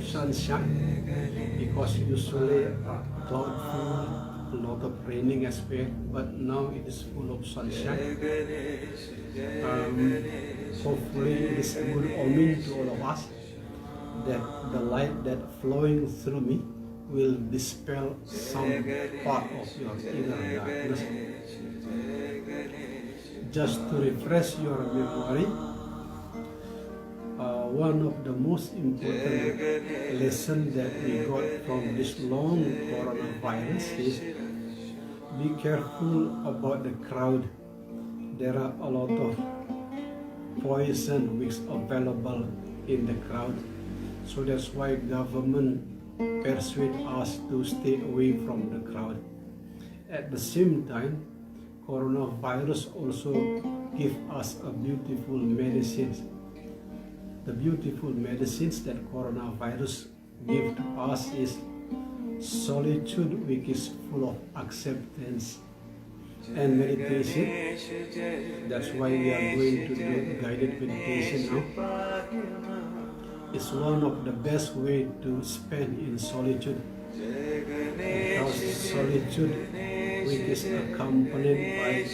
sunshine, because usually cloudful, a lot of raining as well, but now it is full of sunshine. Hopefully it is a good omen to all of us that the light that flowing through me will dispel some part of your inner darkness. Just to refresh your memory, one of the most important lessons that we got from this long coronavirus is be careful about the crowd. There are a lot of poison which is available in the crowd. So that's why government persuade us to stay away from the crowd. At the same time, coronavirus also give us a beautiful medicine. The beautiful medicines that coronavirus give to us is solitude, which is full of acceptance, and meditation. That's why we are going to do guided meditation now. It's one of the best way to spend in solitude, because solitude, which is accompanied by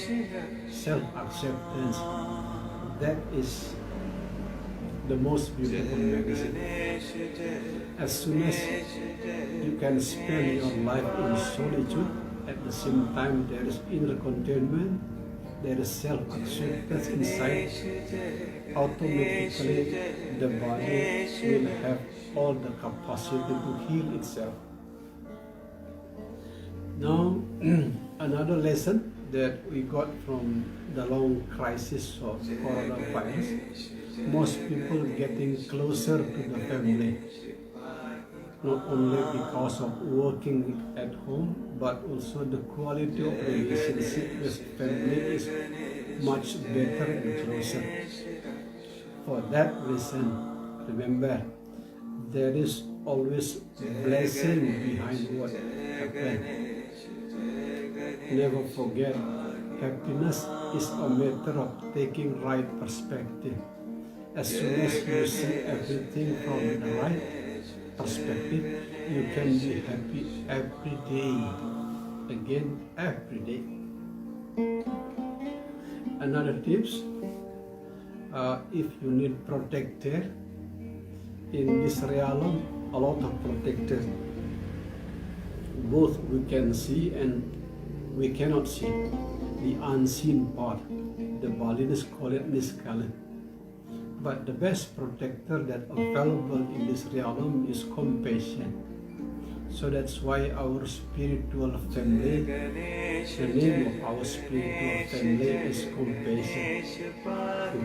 self-acceptance, that is the most beautiful medicine. As soon as you can spend your life in solitude, at the same time there is inner contentment, there is self-acceptance inside, automatically the body will have all the capacity to heal itself. Now, another lesson that we got from the long crisis of coronavirus, most people getting closer to the family, not only because of working at home, but also the quality of relationship with family is much better and closer. For that reason, remember, there is always blessing behind what happened. Never forget, happiness is a matter of taking right perspective. As soon as you see everything from the right perspective, you can be happy every day. Again, every day. Another tips, if you need protector, in this realm, a lot of protectors, both we can see and we cannot see. The unseen part, the Balinese call it niskala. But the best protector that available in this realm is compassion. So that's why our spiritual family, the name of our spiritual family is compassion.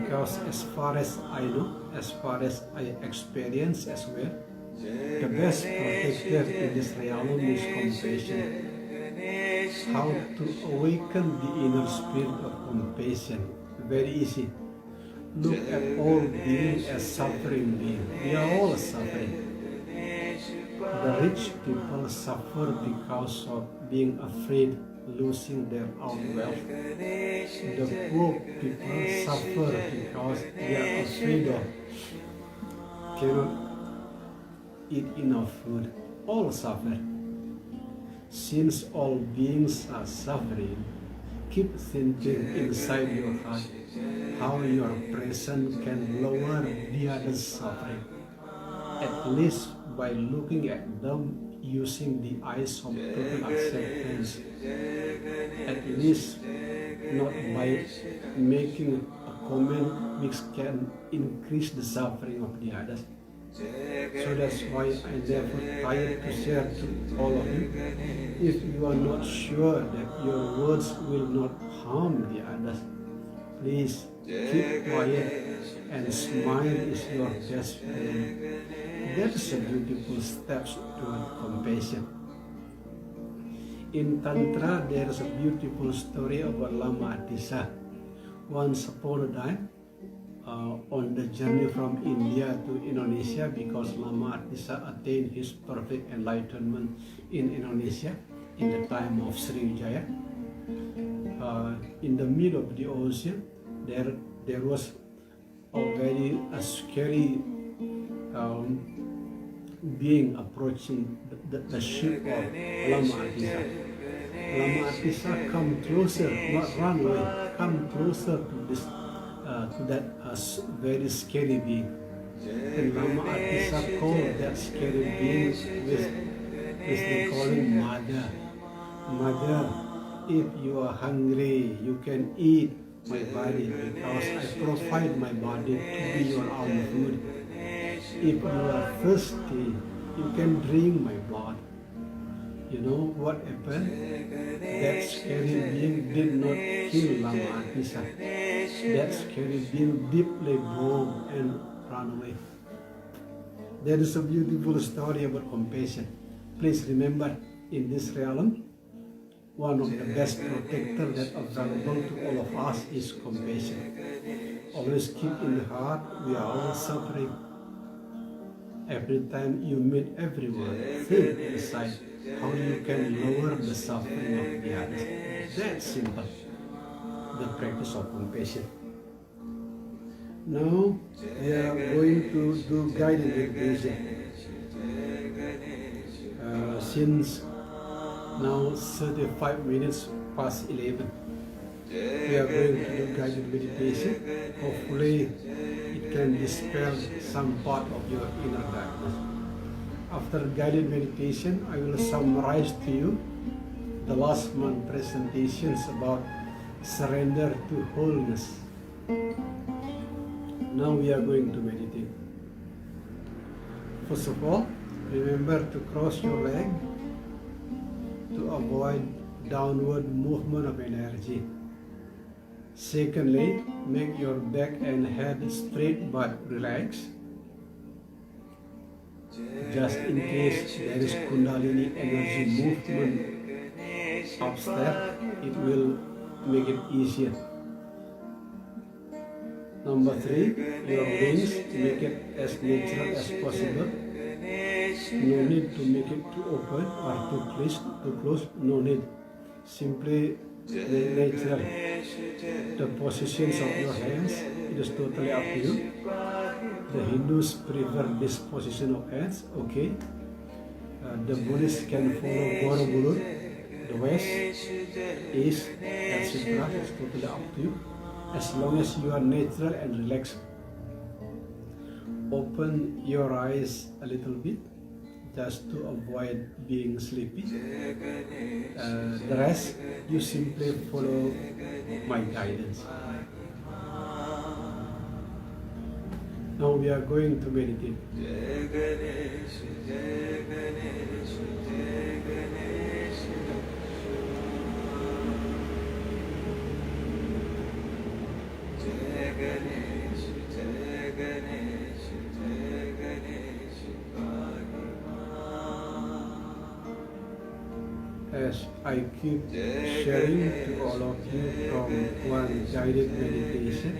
Because as far as I know, as far as I experience as well, the best protector in this realm is compassion. How to awaken the inner spirit of compassion? Very easy. Look at all beings as suffering beings. We are all suffering. The rich people suffer because of being afraid losing their own wealth. The poor people suffer because they are afraid of cannot eat enough food. All suffer. Since all beings are suffering, keep thinking inside your heart how your presence can lower the other's suffering, at least by looking at them using the eyes of total acceptance, at least not by making a comment which can increase the suffering of the others. So that's why I never tired to share to all of you. If you are not sure that your words will not harm the others, please keep quiet and smile is your best friend. That is a beautiful step toward compassion. In Tantra, there is a beautiful story about Lama Atisa. Once upon a time, on the journey from India to Indonesia, because Lama Atisa attained his perfect enlightenment in Indonesia in the time of Sriwijaya. In the middle of the ocean, there was already a scary being approaching the ship of Lama Atisa. Lama Atisa, come closer, not run away. Come closer to that very scary being. And Lama Atisa called that scary being with they call him Mother. Mother, if you are hungry, you can eat my body because I provide my body to be your own food. If you are thirsty, you can drink my blood. You know what happened? That scary being did not kill Lama Atisa. That scary being deeply bowed and ran away. That is a beautiful story about compassion. Please remember, in this realm, one of the best protectors that are available to all of us is compassion. Always keep in the heart, we are all suffering. Every time you meet everyone, think inside how you can lower the suffering of the others. That's simple, the practice of compassion. Now we are going to do guided meditation. Since now 35 minutes past 11, we are going to do guided meditation. Hopefully it can dispel some part of your inner darkness. After guided meditation, I will summarize to you the last month presentations about surrender to wholeness. Now we are going to meditate. First of all, remember to cross your leg to avoid downward movement of energy. Secondly, make your back and head straight but relaxed. Just in case there is Kundalini energy movement upstairs, it will make it easier. Number 3, your wings, make it as natural as possible. No need to make it too open or too close, no need. Simply natural. The positions of your hands, it is totally up to you. The Hindus prefer this position of hands, okay. The Buddhists can follow Borobudur, the West, East, etc. It's totally up to you. As long as you are natural and relaxed. Open your eyes a little bit, just to avoid being sleepy. The rest, you simply follow my guidance. Now we are going to meditate. As I keep sharing to all of you from one guided meditation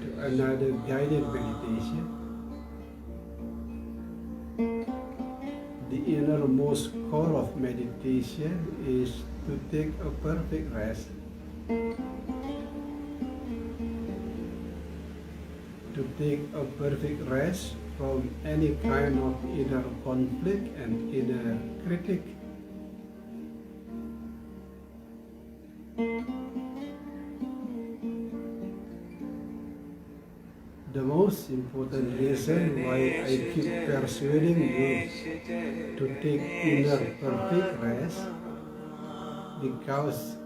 to another guided meditation, the innermost core of meditation is to take a perfect rest. To take a perfect rest from any kind of inner conflict and inner critic. The most important reason why I keep persuading you to take inner perfect rest, because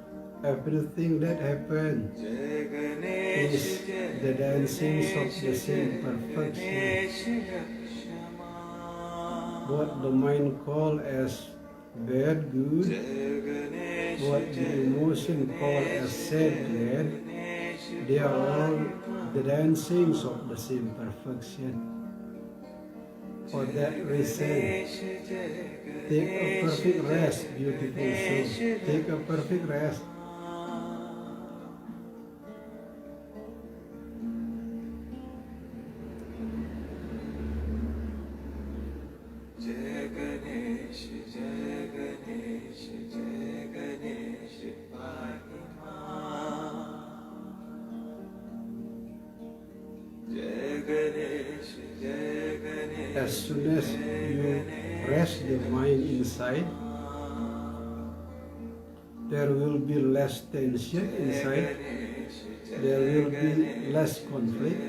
everything that happens is the dancing of the same perfection. What the mind calls as bad good, what the emotion calls as sad glad, they are all the dancings of the same perfection. For that reason, take a perfect rest, beautiful soul. Take a perfect rest. As as soon as you rest the mind inside, there will be less tension inside, there will be less conflict.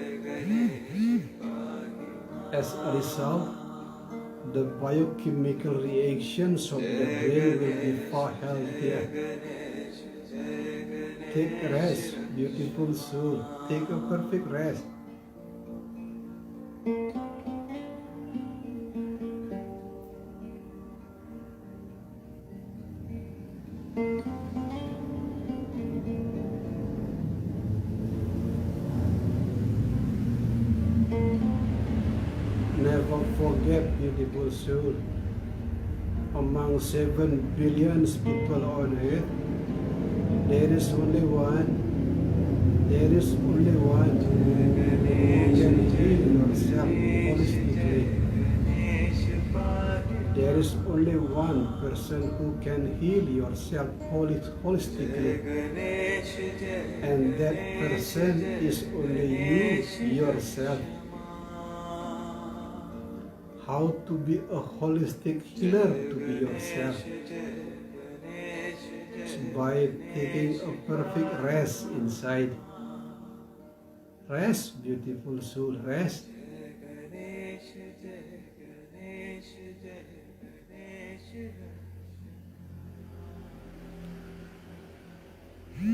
As a result, the biochemical reactions of the brain will be far healthier. Take rest, beautiful soul. Take a perfect rest. Never forget, beautiful soul, among 7 billion people on earth, there is only one who can heal yourself holistically. There is only one person who can heal yourself holistically. And that person is only you yourself. How to be a holistic healer to be yourself? It's by taking a perfect rest inside. Rest, beautiful soul, rest.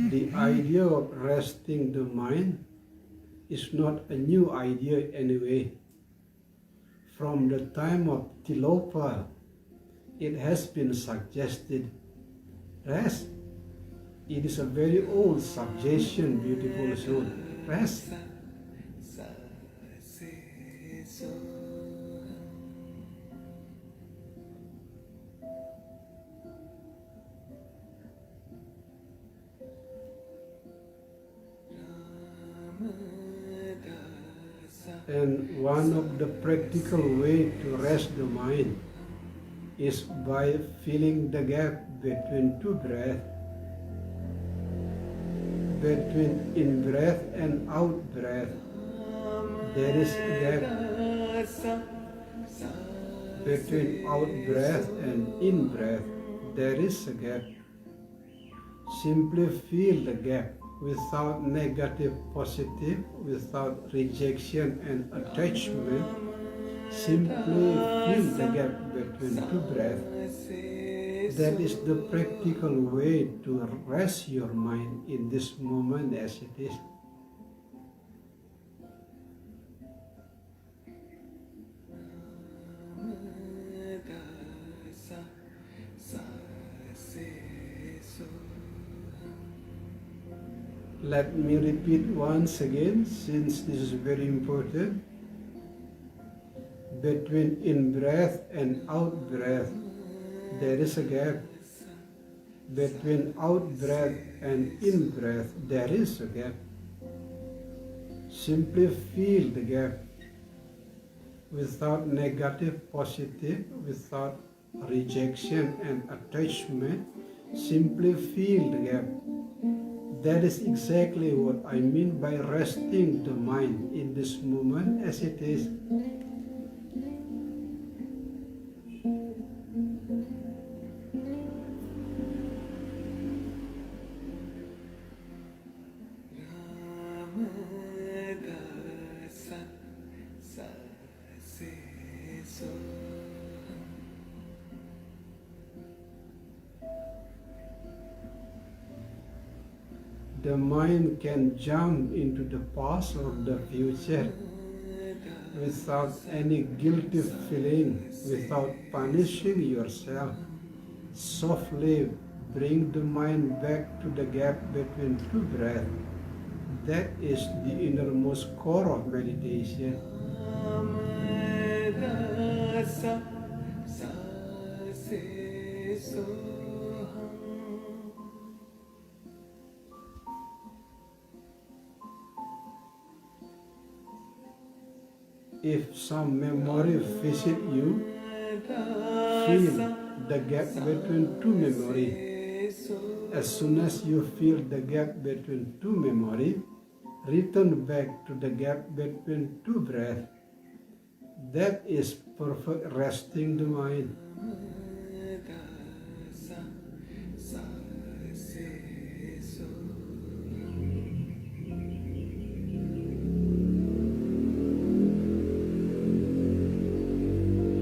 The idea of resting the mind is not a new idea anyway. From the time of Tilopa, it has been suggested. Rest. It is a very old suggestion, beautiful soul. Rest. And one of the practical way to rest the mind is by filling the gap between two breaths, between in-breath and out-breath. There is a gap. Between out-breath and in-breath, there is a gap. Simply fill the gap without negative, positive, without rejection and attachment. Simply fill the gap between two breaths. That is the practical way to rest your mind in this moment as it is. Let me repeat once again, since this is very important. Between in-breath and out-breath, there is a gap. Between out-breath and in-breath, there is a gap. Simply fill the gap without negative, positive, without rejection and attachment. Simply fill the gap. That is exactly what I mean by resting the mind in this moment as it is. The mind can jump into the past or the future without any guilty feeling, without punishing yourself. Softly bring the mind back to the gap between two breaths. That is the innermost core of meditation. If some memory visit you, feel the gap between two memories. As soon as you feel the gap between two memories, return back to the gap between two breaths. That is perfect resting the mind.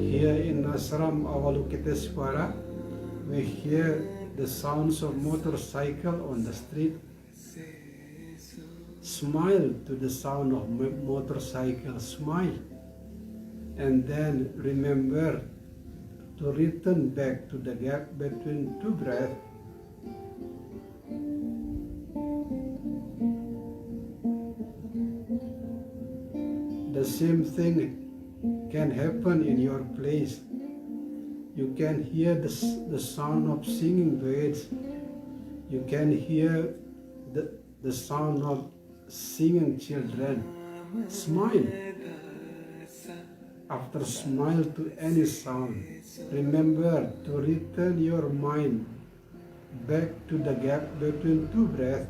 Here in Ashram Avalokiteshvara, we hear the sounds of motorcycle on the street. Smile to the sound of motorcycle, smile. And then remember to return back to the gap between two breaths. The same thing can happen in your place. You can hear the sound of singing birds. You can hear the sound of singing children. Smile. After smile to any sound, remember to return your mind back to the gap between two breaths.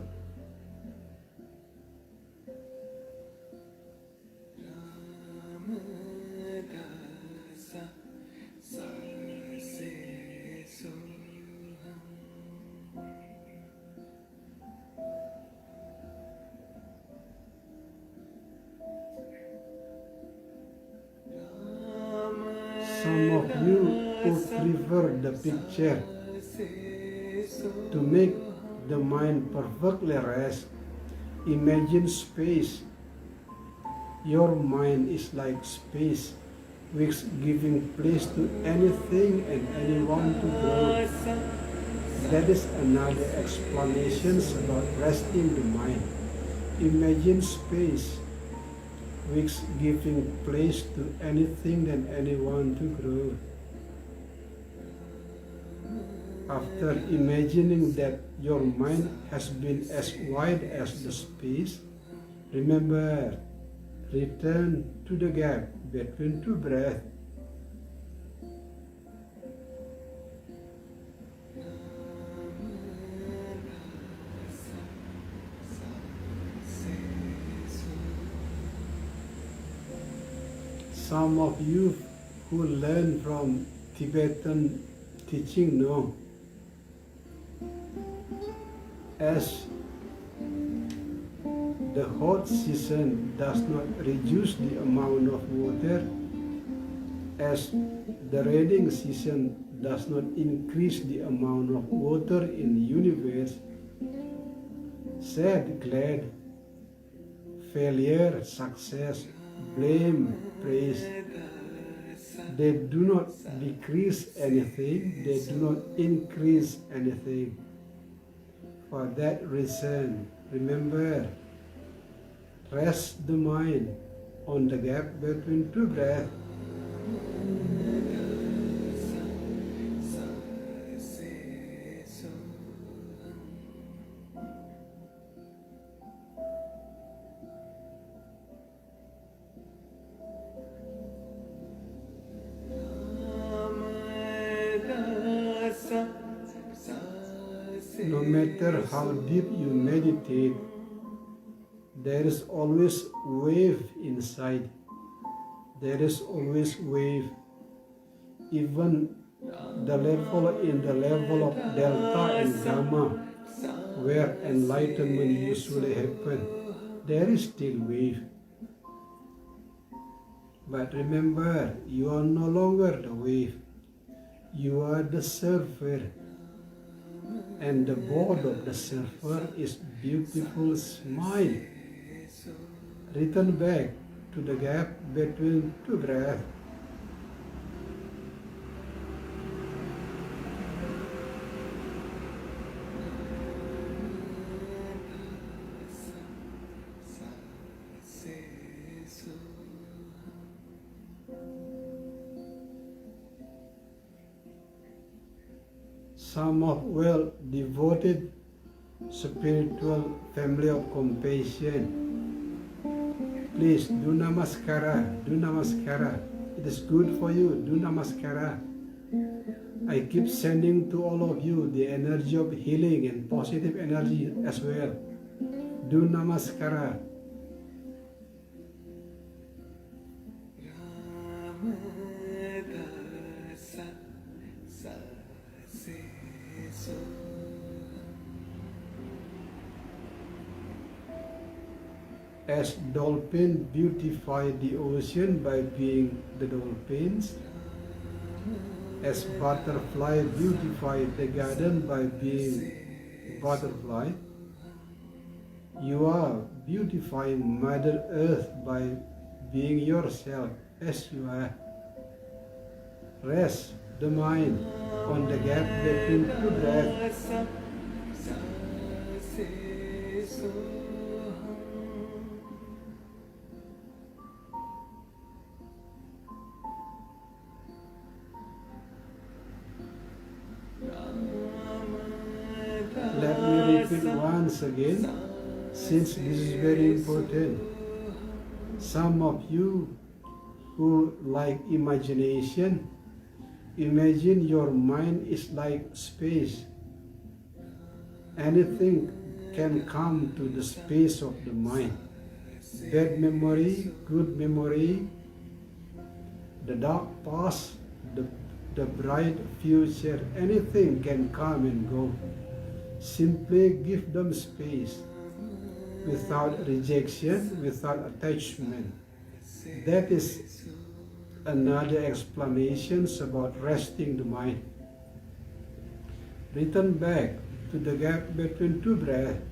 Some of you who prefer the picture to make the mind perfectly rest, imagine space. Your mind is like space, which giving place to anything and anyone to grow. That is another explanation about resting the mind. Imagine space, which giving place to anything and anyone to grow. After imagining that your mind has been as wide as the space, remember, return to the gap between two breaths. Some of you who learn from Tibetan teaching know, as the hot season does not reduce the amount of water, as the rainy season does not increase the amount of water in the universe, sad, glad, failure, success, blame, praise, they do not decrease anything, they do not increase anything. For that reason, remember, rest the mind on the gap between two breaths. No matter how deep you meditate, there is always wave inside. There is always wave. Even the level of delta and gamma, where enlightenment usually happens, there is still wave. But remember, you are no longer the wave. You are the surfer. And the board of the surfer is beautiful smile. Return back to the gap between two breaths. Some of well-devoted spiritual family of compassion, please do namaskara, do namaskara. It is good for you, do namaskara. I keep sending to all of you the energy of healing and positive energy as well. Do namaskara. As dolphins beautify the ocean by being the dolphins, as butterfly beautify the garden by being butterfly, you are beautifying Mother Earth by being yourself as you are. Rest the mind on the gap between two breaths. Let me repeat once again, since this is very important. Some of you who like imagination, imagine your mind is like space. Anything can come to the space of the mind. Bad memory, good memory, the dark past, the bright future, anything can come and go. Simply give them space, without rejection, without attachment. That is another explanation about resting the mind. Return back to the gap between two breaths.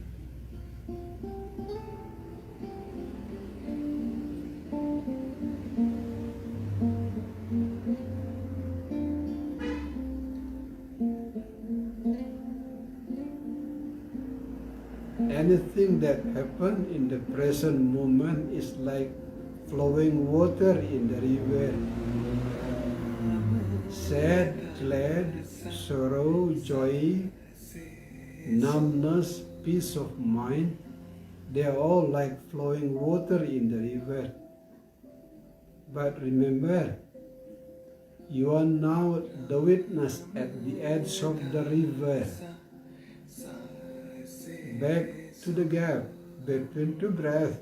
Anything that happens in the present moment is like flowing water in the river. Sad, glad, sorrow, joy, numbness, peace of mind, they are all like flowing water in the river. But remember, you are now the witness at the edge of the river. Back to the gap between two breaths.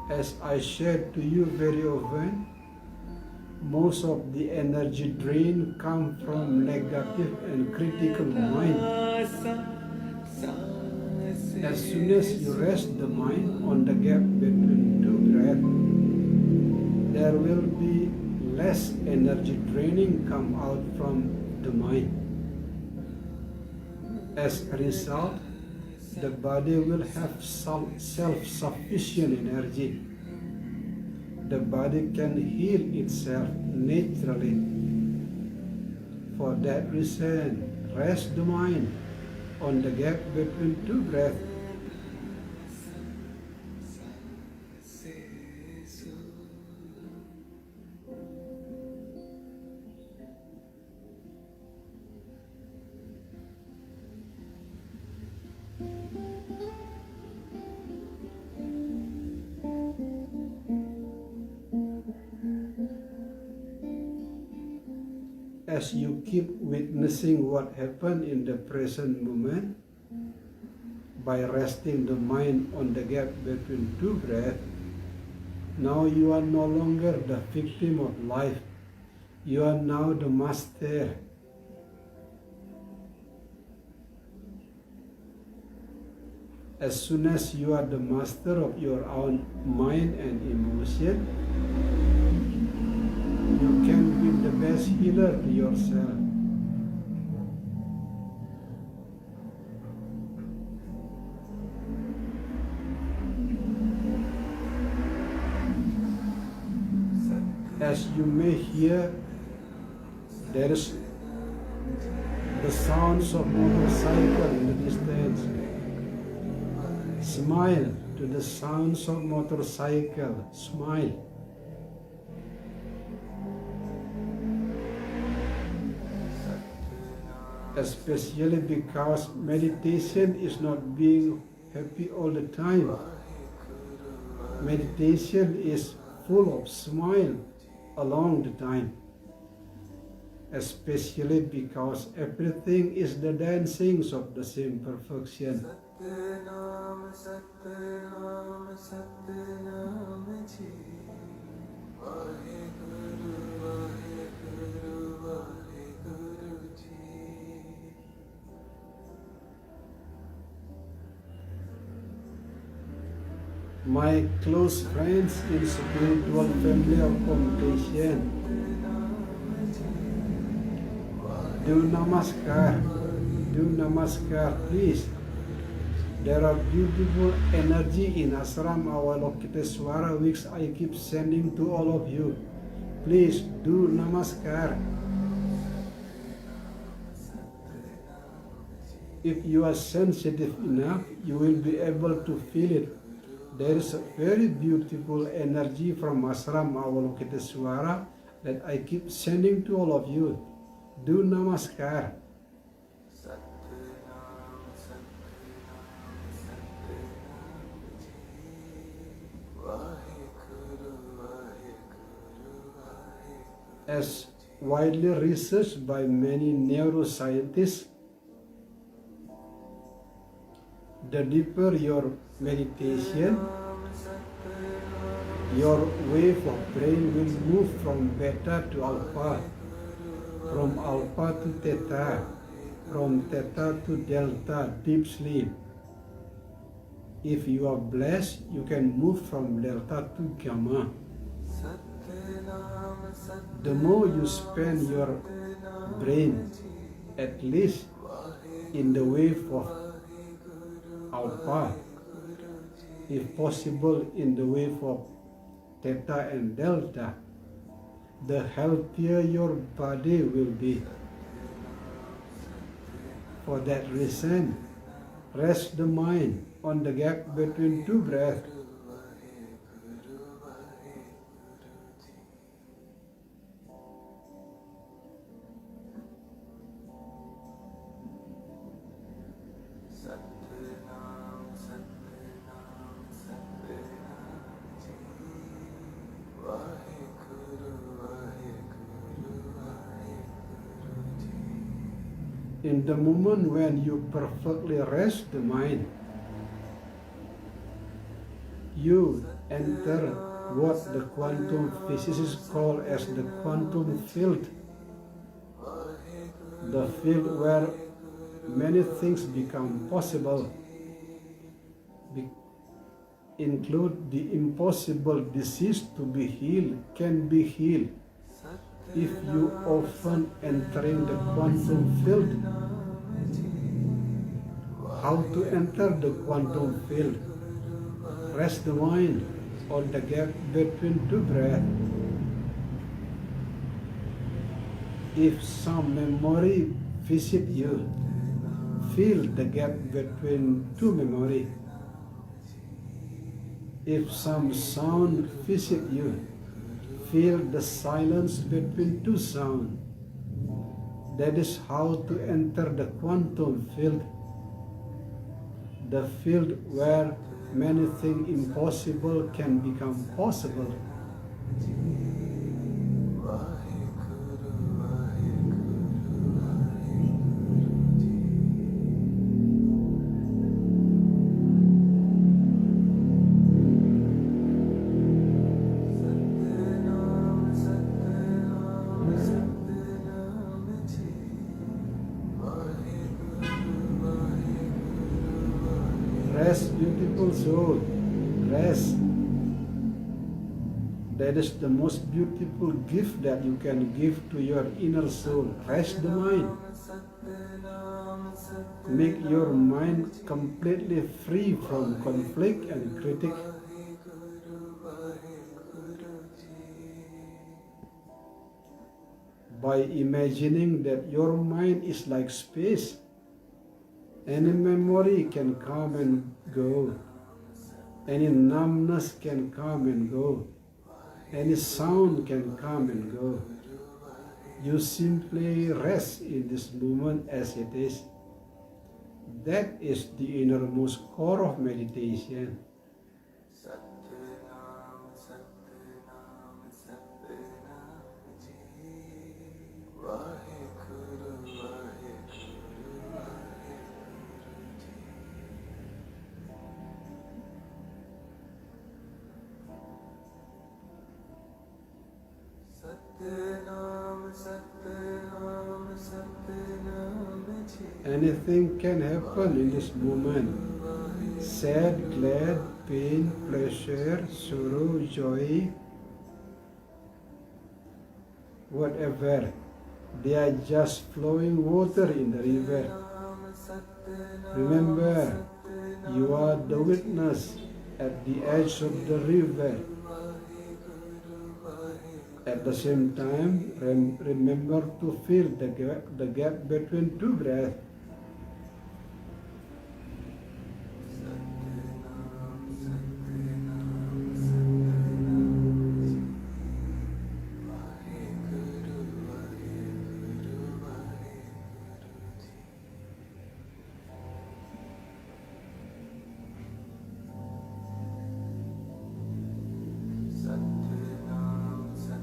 As I shared to you very often, most of the energy drain come from negative and critical mind. As soon as you rest the mind on the gap between two breaths, there will be less energy draining come out from the mind. As a result, the body will have self-sufficient energy. The body can heal itself naturally. For that reason, rest the mind on the gap between two breaths. As you keep witnessing what happened in the present moment, by resting the mind on the gap between two breaths, now you are no longer the victim of life. You are now the master. As soon as you are the master of your own mind and emotion, you can be the best healer to yourself. As you may hear, there is the sounds of motorcycle in the distance. Smile to the sounds of motorcycle. Smile. Especially because meditation is not being happy all the time. Meditation is full of smile along the time. Especially because everything is the dancings of the same perfection. Satnam, Satnam, Satnam ji. Vaheguru, Vaheguru, Vaheguru ji. My close friends in spiritual family of compassion, do namaskar, please. There are beautiful energy in Ashram Avalokiteswara which I keep sending to all of you. Please do namaskar. If you are sensitive enough, you will be able to feel it. There is a very beautiful energy from Ashram Avalokiteswara that I keep sending to all of you. Do namaskar. As widely researched by many neuroscientists, the deeper your meditation, your wave of brain will move from beta to alpha, from alpha to theta, from theta to delta, deep sleep. If you are blessed, you can move from delta to gamma. The more you spend your brain, at least in the wave of alpha, if possible in the wave of theta and delta, the healthier your body will be. For that reason, rest the mind on the gap between two breaths. In the moment when you perfectly rest the mind, you enter what the quantum physicists call as the quantum field, the field where many things become possible, include the impossible disease to be healed, can be healed if you often entering the quantum field. How to enter the quantum field? Rest the mind on the gap between two breaths. If some memory visit you, feel the gap between two memory. If some sound visit you, feel the silence between two sounds. That is how to enter the quantum field, the field where many things impossible can become possible. Rest, beautiful soul, rest. That is the most beautiful gift that you can give to your inner soul. Rest the mind. Make your mind completely free from conflict and critic. By imagining that your mind is like space, any memory can come and go. Any numbness can come and go. Any sound can come and go. You simply rest in this moment as it is. That is the innermost core of meditation. Satnam Satnam Satnam ji. Anything can happen in this moment. Sad, glad, pain, pleasure, sorrow, joy, whatever. They are just flowing water in the river. Remember, you are the witness at the edge of the river. At the same time, remember to fill the gap between two breaths.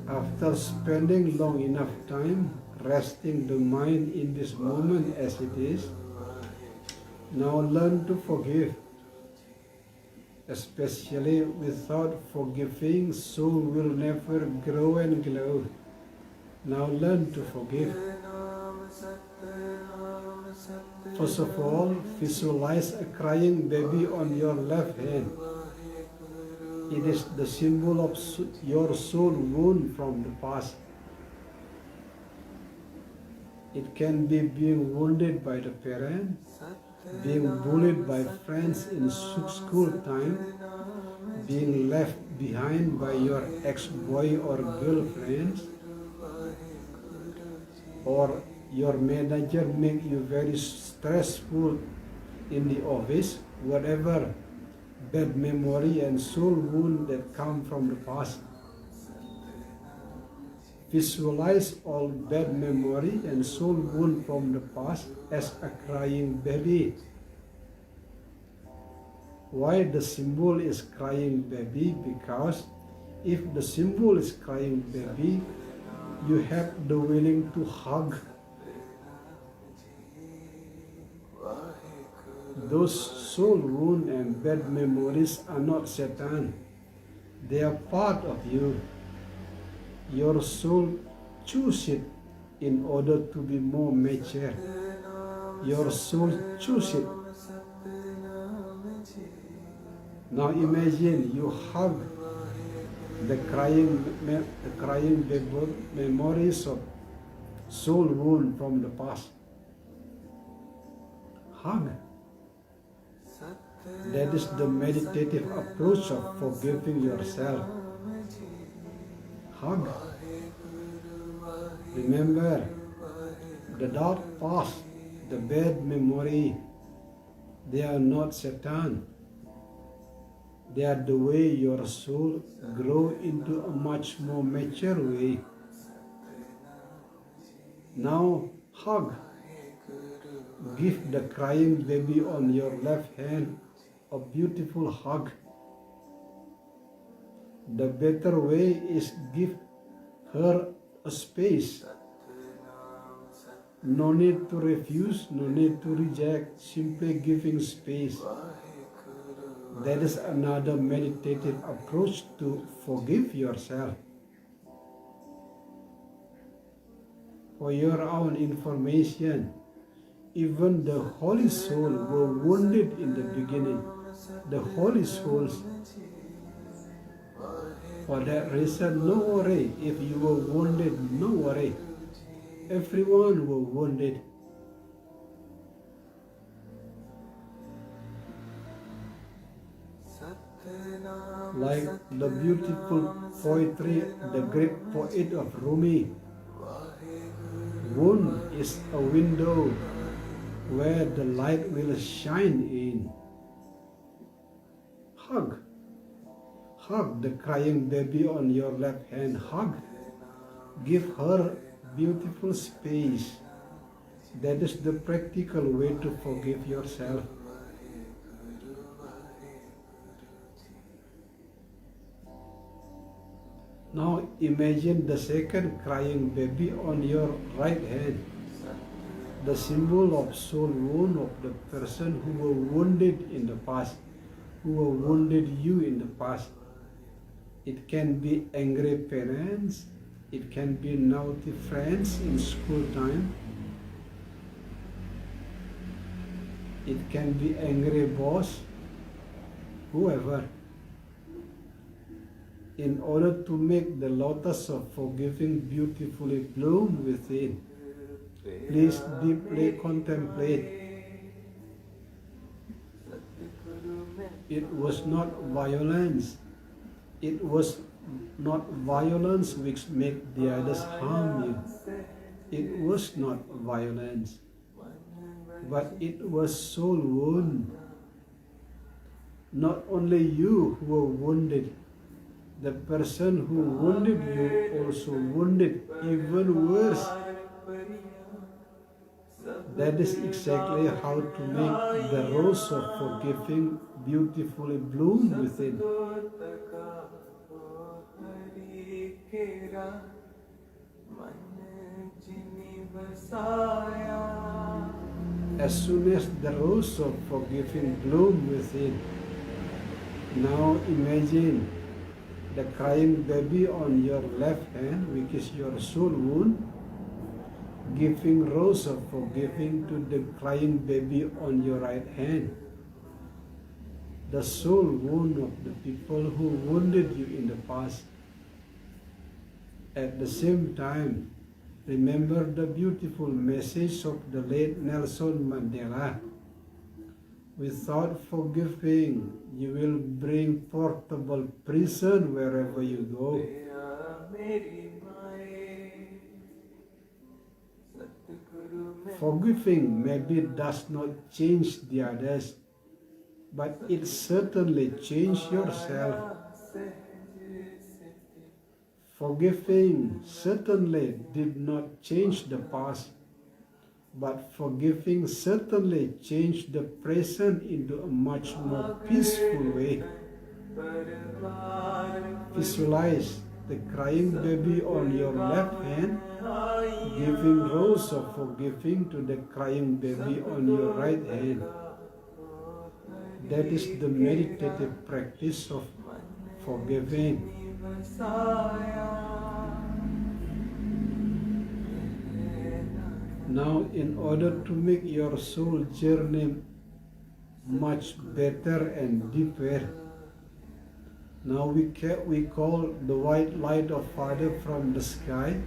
After spending long enough time resting the mind in this moment as it is, now learn to forgive. Especially without forgiving, soul will never grow and glow. Now learn to forgive. First of all, visualize a crying baby on your left hand. It is the symbol of your soul wound from the past. It can be being wounded by the parent, being bullied by friends in school time, being left behind by your ex-boy or girlfriends, or your manager make you very stressful in the office, whatever bad memory and soul wound that come from the past. Visualize all bad memory and soul wound from the past as a crying baby. Why the symbol is crying baby? Because if the symbol is crying baby, you have the willing to hug. Those soul wound and bad memories are not Satan. They are part of you. Your soul choose it in order to be more mature. Your soul choose it. Now imagine you hug the crying memories of soul wound from the past. Hug. That is the meditative approach of forgiving yourself. Hug. Remember, the dark past, the bad memory, they are not Satan. They are the way your soul grow into a much more mature way. Now hug. Give the crying baby on your left hand a beautiful hug. The better way is give her a space. No need to refuse, no need to reject, simply giving space. That is another meditative approach to forgive yourself. For your own information, even the holy soul were wounded in the beginning. The holy souls. For that reason, no worry. If you were wounded, no worry. Everyone were wounded. Like the beautiful poetry, the great poet of Rumi. Wound is a window where the light will shine in. Hug. Hug the crying baby on your left hand. Hug. Give her beautiful space. That is the practical way to forgive yourself. Now imagine the second crying baby on your right hand. The symbol of soul wound of the person who were wounded in the past, who were wounded you in the past. It can be angry parents, It can be naughty friends in school time. It can be angry boss, whoever. In order to make the lotus of forgiving beautifully bloom within, please deeply contemplate. It was not violence. It was not violence which made the others harm you. It was not violence, but it was soul wound. Not only you who were wounded, the person who wounded you also wounded even worse. That is exactly how to make the rose of forgiving beautifully bloom within. As soon as the rose of forgiving bloom within, now imagine the crying baby on your left hand, which is your soul wound, giving rose of forgiving to the crying baby on your right hand. The soul wound of the people who wounded you in the past. At the same time, remember the beautiful message of the late Nelson Mandela. Without forgiving, you will bring portable prison wherever you go. Forgiving maybe does not change the others, but it certainly changes yourself. Forgiving certainly did not change the past, but forgiving certainly changed the present into a much more peaceful way. Visualize the crying baby on your left hand, giving rose of forgiving to the crying baby on your right hand. That is the meditative practice of forgiving. Now, in order to make your soul journey much better and deeper, now we call the white light of Father from the sky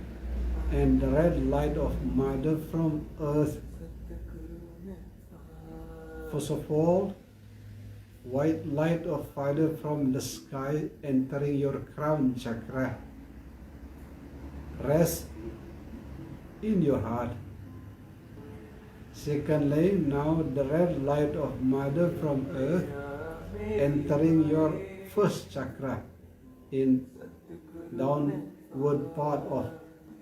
and the red light of Mother from earth. First of all, white light of Father from the sky entering your crown chakra. Rest in your heart. Secondly, now the red light of Mother from earth entering your first chakra in downward part of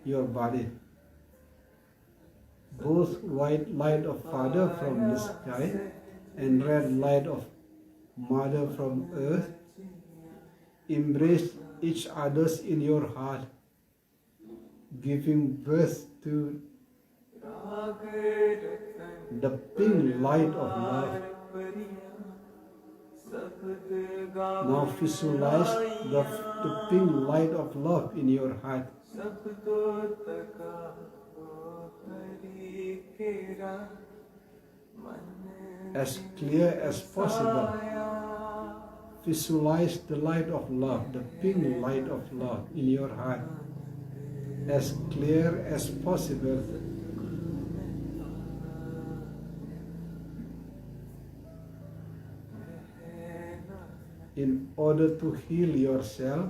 your body. Both white light of Father from the sky and red light of Mother from earth embrace each other's in your heart, giving birth to the pink light of love. Now visualize the pink light of love in your heart. As clear as possible. Visualize the light of love, the pink light of love in your heart. As clear as possible. In order to heal yourself,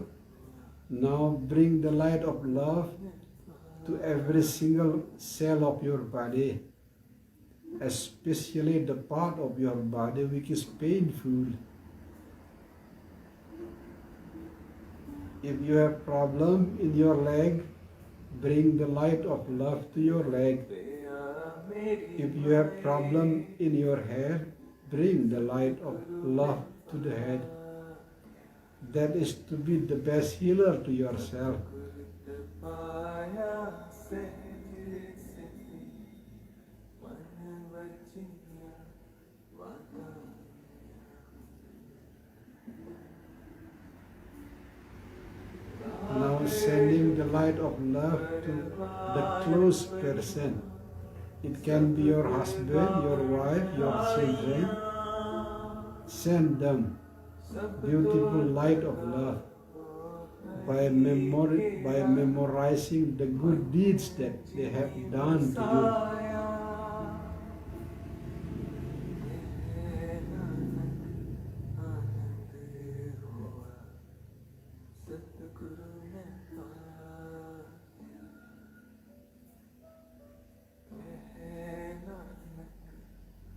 now bring the light of love to every single cell of your body, especially the part of your body which is painful. If you have problem in your leg, bring the light of love to your leg. If you have problem in your head, bring the light of love to the head. That is to be the best healer to yourself. Now sending the the light of love to the close person. It can be your husband, your wife, your children. Send them beautiful light of love by memorizing the good deeds that they have done to you.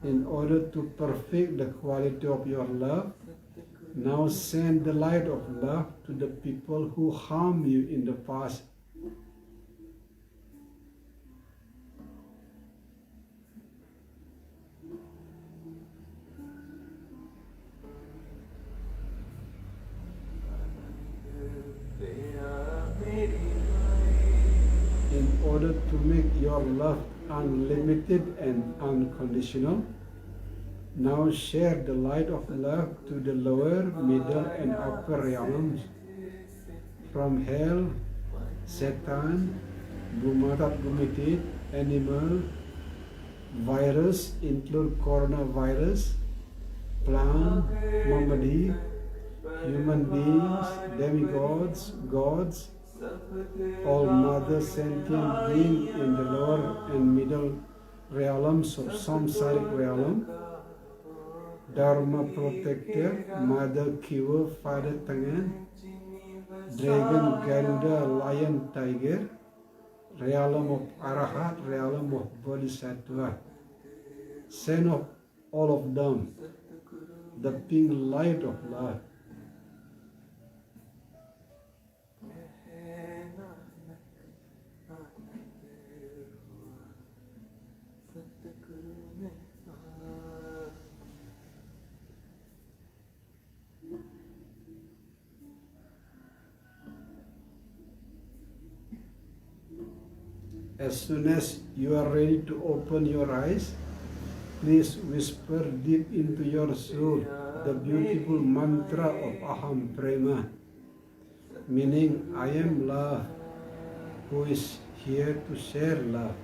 In order to perfect the quality of your love, now send the light of love to the people who harmed you in the past. In order to make your love unlimited and unconditional, now share the light of love to the lower, middle, and upper realms. From hell, Satan, Gumatat Gumitit, animal, virus, include coronavirus, plant, Mamadi, human beings, demigods, gods, all mother sentient beings in the lower and middle realms of samsaric realm, Dharma protector, mother keeper, father tangan, dragon, Garuda, lion, tiger, realm of Arahat, realm of Bodhisattva. Send of all of them the pink light of love. As soon as you are ready to open your eyes, please whisper deep into your soul the beautiful mantra of Aham Prema, meaning I am love, who is here to share love.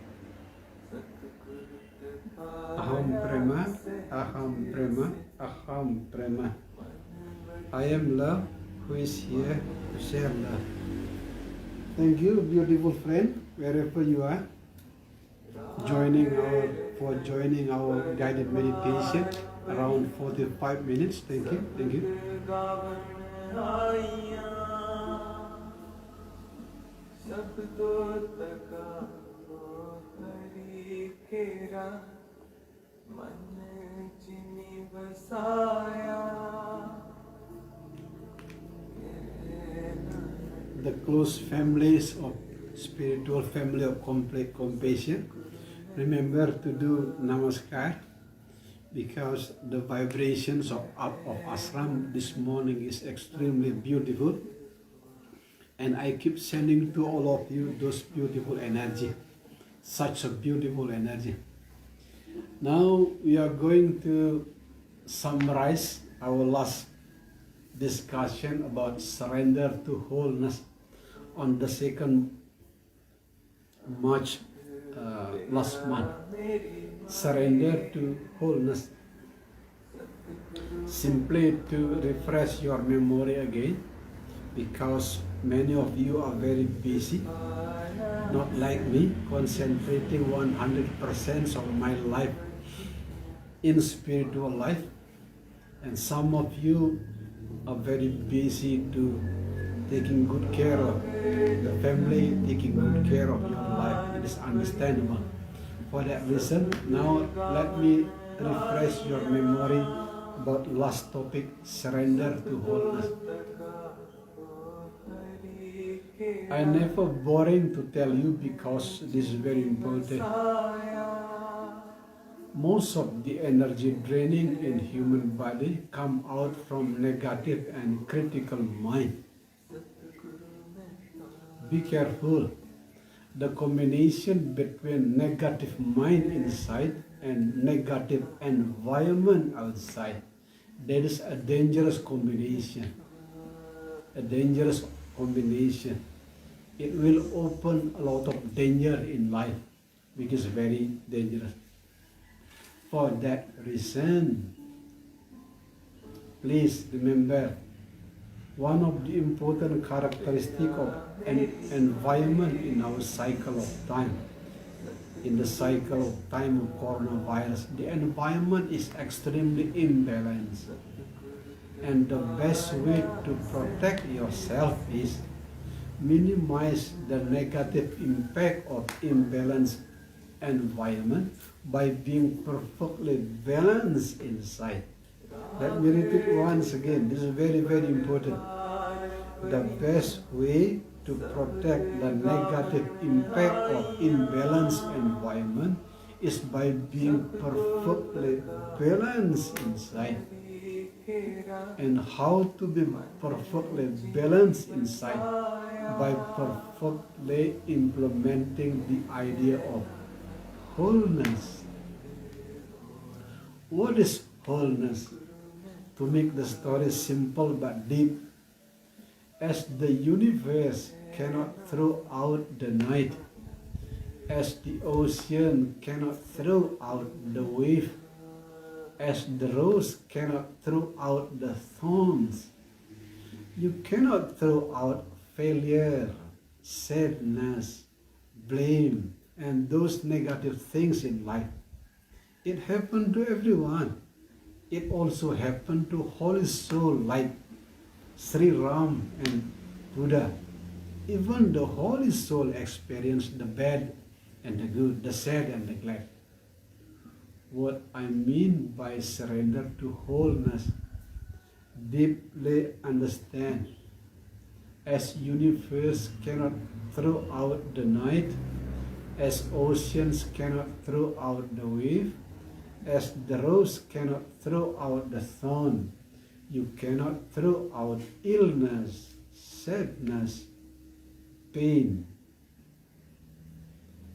Aham Prema, Aham Prema, Aham Prema. I am love, who is here to share love. Thank you, beautiful friend, wherever you are, joining our guided meditation around 45 minutes. Thank you, thank you. The close families of spiritual family of complete compassion, remember to do namaskar, because the vibrations of ashram this morning is extremely beautiful, and I keep sending to all of you those beautiful energy, such a beautiful energy. Now we are going to summarize our last discussion about surrender to wholeness on the 2nd March last month. Surrender to wholeness. Simply to refresh your memory again, because many of you are very busy, not like me, concentrating 100% of my life in spiritual life, and some of you are very busy to taking good care of the family, taking good care of your life. It is understandable. For that reason, now let me refresh your memory about last topic, surrender to wholeness. I never boring to tell you, because this is very important. Most of the energy draining in human body come out from negative and critical mind. Be careful. The combination between negative mind inside and negative environment outside, that is a dangerous combination. A dangerous combination. it will open a lot of danger in life, which is very dangerous. For that reason, please remember, one of the important characteristics of an environment in our cycle of time, in the cycle of time of coronavirus, the environment is extremely imbalanced. And the best way to protect yourself is minimize the negative impact of imbalanced environment by being perfectly balanced inside. Let me repeat once again, this is very, very important. The best way to protect the negative impact of imbalanced environment is by being perfectly balanced inside. And how to be perfectly balanced inside? By perfectly implementing the idea of wholeness. What is wholeness? To make the story simple but deep, as the universe cannot throw out the night, as the ocean cannot throw out the wave, as the rose cannot throw out the thorns, you cannot throw out failure, sadness, blame, and those negative things in life. It happened to everyone. It also happened to holy soul like Sri Ram and Buddha. Even the holy soul experienced the bad and the good, the sad and the glad. What I mean by surrender to wholeness, deeply understand, as universe cannot throw out the night, as oceans cannot throw out the wave, as the rose cannot throw out the thorn, you cannot throw out illness, sadness, pain.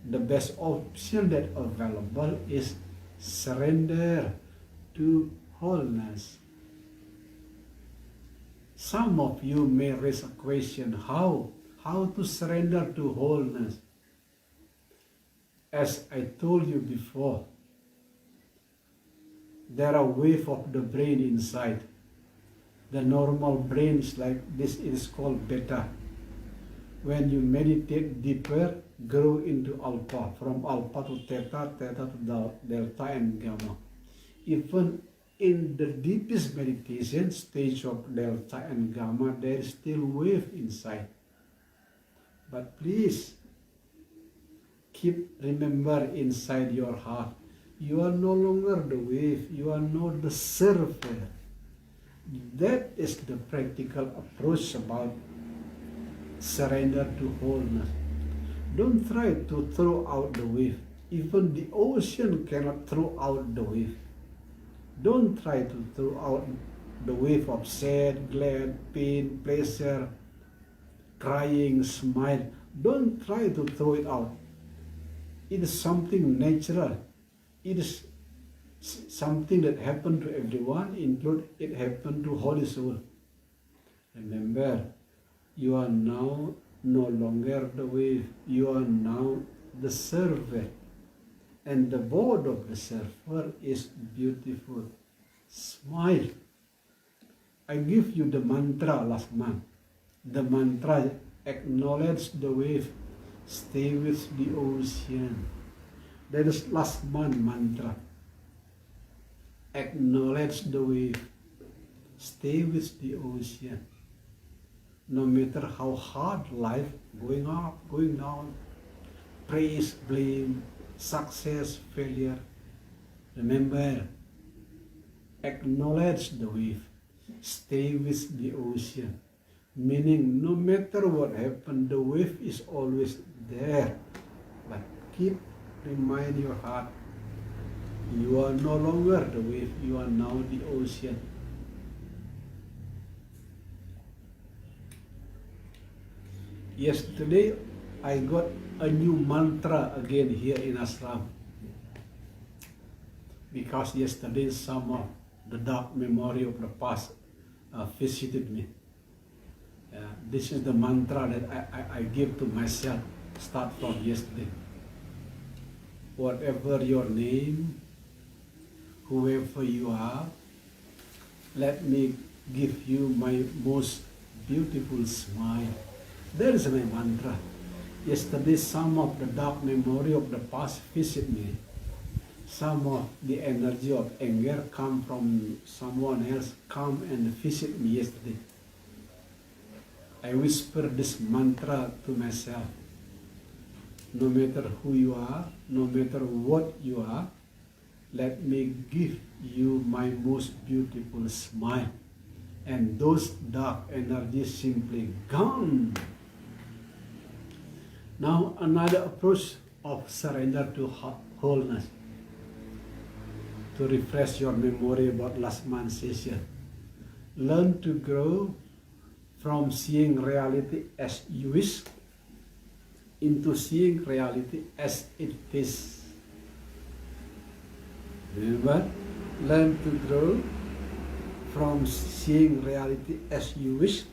The best option that available is surrender to wholeness. Some of you may raise a question, how to surrender to wholeness? As I told you before, there are waves of the brain inside. The normal brain is like this, is called beta. When you meditate deeper, grow into alpha, from alpha to theta, theta to delta and gamma. Even in the deepest meditation stage of delta and gamma, there is still wave inside. But please, remember inside your heart, you are no longer the wave, you are not the surfer. That is the practical approach about surrender to wholeness. Don't try to throw out the wave. Even the ocean cannot throw out the wave. Don't try to throw out the wave of sad, glad, pain, pleasure, crying, smile. Don't try to throw it out. It is something natural. It is something that happened to everyone, include it happened to Holy Soul. Remember, you are now no longer the wave. You are now the surfer. And the board of the surfer is beautiful. Smile. I give you the mantra last month. The mantra, acknowledge the wave, stay with the ocean. That is last month mantra. Acknowledge the wave, stay with the ocean. No matter how hard life, going up, going down, praise, blame, success, failure, remember, acknowledge the wave, stay with the ocean. Meaning, no matter what happened, the wave is always there. But remind your heart, you are no longer the wave, you are now the ocean. Yesterday, I got a new mantra again here in ashram. Because yesterday some of the dark memory of the past visited me. This is the mantra that I give to myself, start from yesterday. Whatever your name, whoever you are, let me give you my most beautiful smile. That is my mantra. Yesterday, some of the dark memory of the past visit me. Some of the energy of anger come from someone else, come and visit me yesterday. I whisper this mantra to myself. No matter who you are, no matter what you are, let me give you my most beautiful smile. And those dark energies simply gone. Now another approach of surrender to wholeness. To refresh your memory about last month's session. Learn to grow from seeing reality as you wish into seeing reality as it is. Remember, learn to grow from seeing reality as you wish.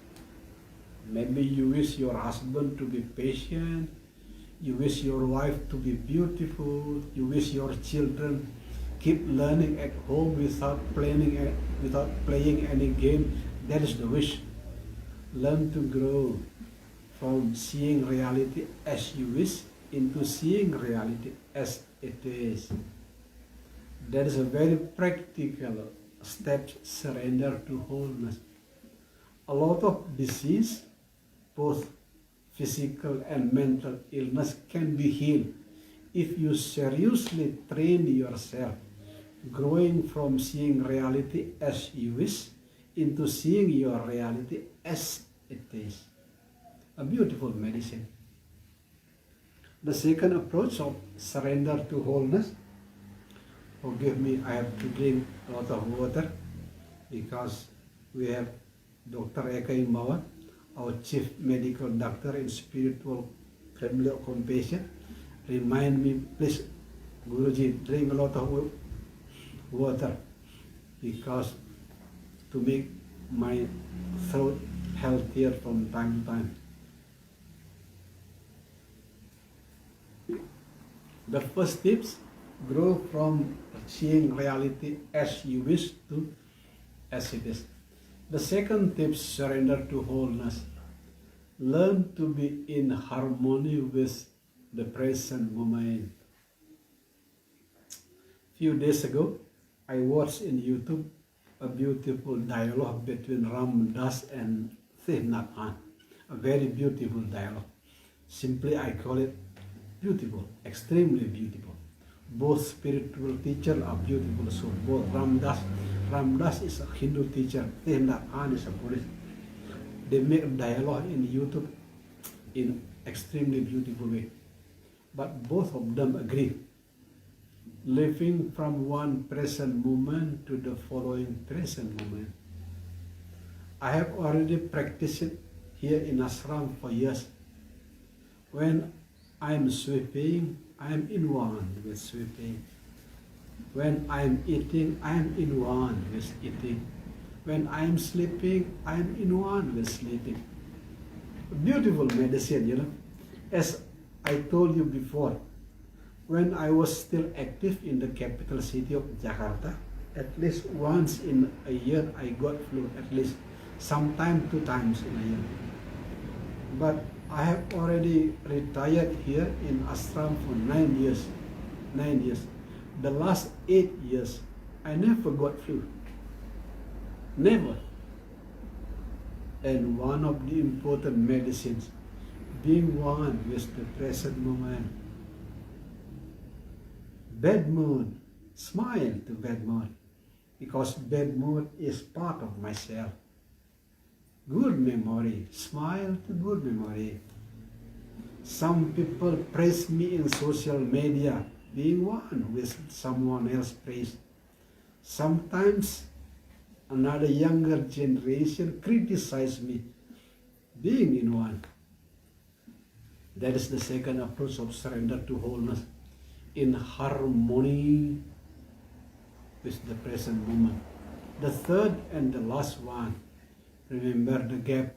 Maybe you wish your husband to be patient, you wish your wife to be beautiful, you wish your children keep learning at home without playing any game. That is the wish. Learn to grow from seeing reality as you wish into seeing reality as it is. That is a very practical step, surrender to wholeness. A lot of disease, both physical and mental illness, can be healed if you seriously train yourself, growing from seeing reality as you wish into seeing your reality as it is. A beautiful medicine. The second approach of surrender to wholeness. Forgive me, I have to drink a lot of water because we have Dr. Eka Imbawan, our chief medical doctor in spiritual family of compassion. Remind me, please, Guruji, drink a lot of water because to make my throat healthier from time to time. The first tips, grow from seeing reality as you wish to as it is. The second tip, surrender to wholeness. Learn to be in harmony with the present moment. Few days ago, I watched in YouTube a beautiful dialogue between Ram Das and Thich Nhat Hanh. A very beautiful dialogue. Simply, I call it beautiful, extremely beautiful. Both spiritual teachers are beautiful. So both Ram Das is a Hindu teacher, Thich Nhat Hanh is a Buddhist. They make a dialogue in YouTube in extremely beautiful way. But both of them agree. Living from one present moment to the following present moment. I have already practiced it here in ashram for years. When I'm sweeping, I'm in one with sweeping. When I'm eating, I'm in one with eating. When I'm sleeping, I'm in one with sleeping. Beautiful medicine, you know. As I told you before, when I was still active in the capital city of Jakarta, at least once in a year I got flu, at least sometime 2 times in a year. But I have already retired here in ashram for 9 years. 9 years. The last 8 years, I never got flu. Never. And one of the important medicines, being one with the present moment. Bad mood, smile to bad mood, because bad mood is part of myself. Good memory, smile to good memory. Some people praise me in social media, being one with someone else praise. Sometimes another younger generation criticize me, being in one. That is the second approach of surrender to wholeness, in harmony with the present moment. The third and the last one, remember the gap